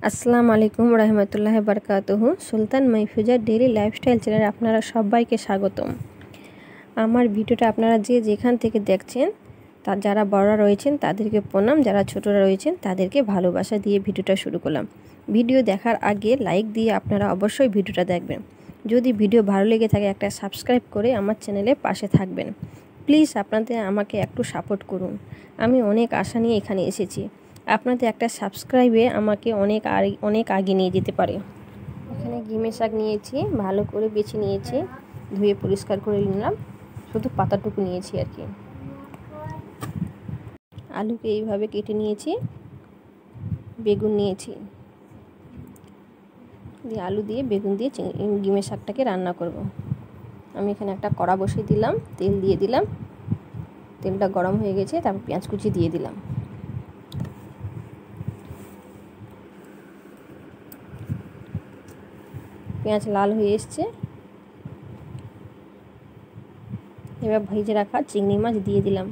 আসসালামু আলাইকুম রহমতুল্লাহি বারাকাতুহু। সুলতান মাহফুজা ডেইলি লাইফস্টাইল চ্যানেলে আপনারা সবাইকে স্বাগতম। আমার ভিডিওটা আপনারা যে যেখান থেকে দেখছেন, তার যারা বড়রা রয়েছেন তাদেরকে প্রণাম, যারা ছোটরা রয়েছেন তাদেরকে ভালোবাসা দিয়ে ভিডিওটা শুরু করলাম। ভিডিও দেখার আগে লাইক দিয়ে আপনারা অবশ্যই ভিডিওটা দেখবেন। যদি ভিডিও ভালো লেগে থাকে একটা সাবস্ক্রাইব করে আমার চ্যানেলে পাশে থাকবেন। প্লিজ আপনাদের আমাকে একটু সাপোর্ট করুন। আমি অনেক আশা নিয়ে এখানে এসেছি। আপনাদের একটা সাবস্ক্রাইবে আমাকে অনেক আগে নিয়ে যেতে পারে। এখানে গিমে শাক নিয়েছি, ভালো করে বেছে নিয়েছি, ধুয়ে পরিষ্কার করে নিলাম, শুধু পাতাটুকু নিয়েছি আর কি। আলুকে এইভাবে কেটে নিয়েছি, বেগুন নিয়েছি, দিয়ে আলু দিয়ে বেগুন দিয়ে গিমে শাকটাকে রান্না করব। আমি এখানে একটা কড়া বসিয়ে দিলাম, তেল দিয়ে দিলাম, তেলটা গরম হয়ে গেছে, তারপর পেঁয়াজ কুচি দিয়ে দিলাম। পেঁয়াজ লাল হয়ে এসছে, এবার ভেজে রাখা চিংড়ি মাছ দিয়ে দিলাম।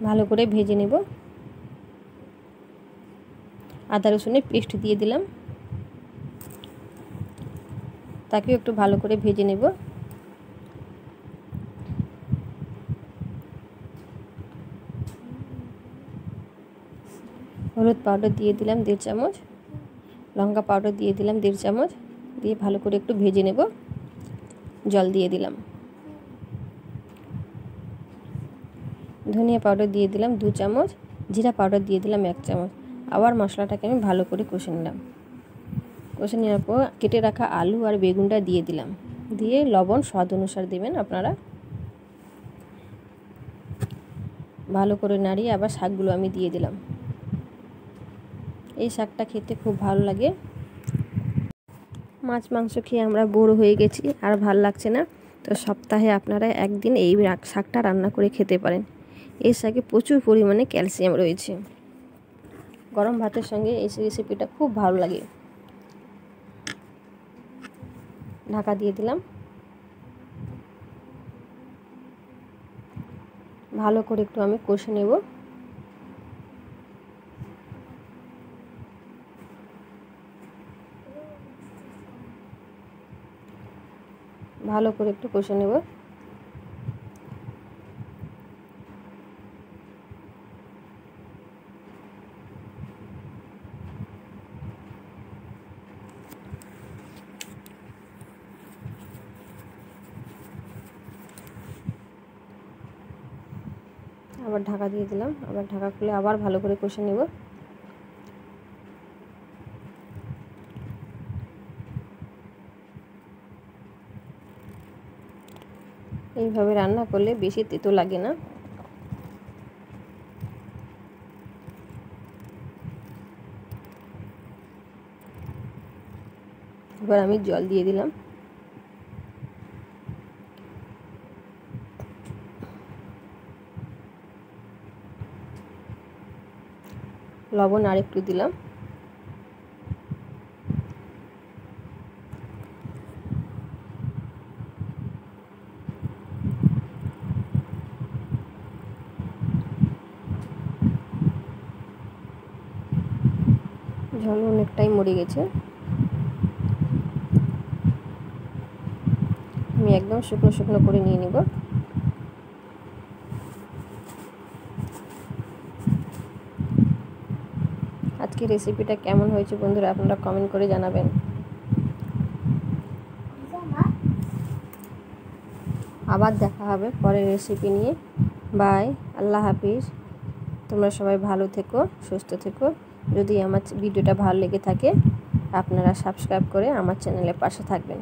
ভালো করে ভেজে নেব। আদা রসুনের পেস্ট দিয়ে দিলাম, তাকেও একটু ভালো করে ভেজে নেব। হলুদ পাউডার দিয়ে দিলাম 1.5 চামচ, লঙ্কা পাউডার দিয়ে দিলাম 1.5 চামচ, দিয়ে ভালো করে একটু ভেজে নেব। জল দিয়ে দিলাম। ধনিয়া পাউডার দিয়ে দিলাম 2 চামচ, জিরা পাউডার দিয়ে দিলাম 1 চামচ। আবার মশলাটাকে আমি ভালো করে কষে নিলাম। কষে নেওয়ার পর কেটে রাখা আলু আর বেগুনটা দিয়ে দিলাম, দিয়ে লবণ স্বাদ অনুসারে দেবেন আপনারা। ভালো করে নাড়িয়ে আবার শাকগুলো আমি দিয়ে দিলাম। এই শাকটা খেতে খুব ভালো লাগে। মাছ মাংস খেয়ে আমরা বোর হয়ে গেছি, আর ভালো লাগছে না, তো সপ্তাহে আপনারা একদিন এই শাকটা রান্না করে খেতে পারেন। এই শাকে প্রচুর পরিমাণে ক্যালসিয়াম রয়েছে। গরম ভাতের সঙ্গে এই রেসিপিটা খুব ভালো লাগে। ঢাকা দিয়ে দিলাম। ভালো করে একটু আমি কষে নেব। ভালো করে একটু কষে নেব। আবার ঢাকা দিয়ে দিলাম, আবার ঢাকা খুলে আবার ভালো করে কষে নেব। এইভাবে রান্না করলে বেশি তেতো লাগে না। এবার আমি জল দিয়ে দিলাম। লবণ আর একটু দিলাম। ঝোল অনেকটাই মরে গেছে, আমি একদম শুকনো শুকনো করে নিয়ে নেব। আজকে রেসিপিটা কেমন হয়েছে বন্ধুরা আপনারা কমেন্ট করে জানাবেন। আবার দেখা হবে পরের রেসিপি নিয়ে। বাই, আল্লাহ হাফিজ। তোমরা সবাই ভালো থেকো, সুস্থ থেকো। যদি আমার ভিডিওটা ভালো লেগে থাকে আপনারা সাবস্ক্রাইব করে আমার চ্যানেলের পাশে থাকবেন।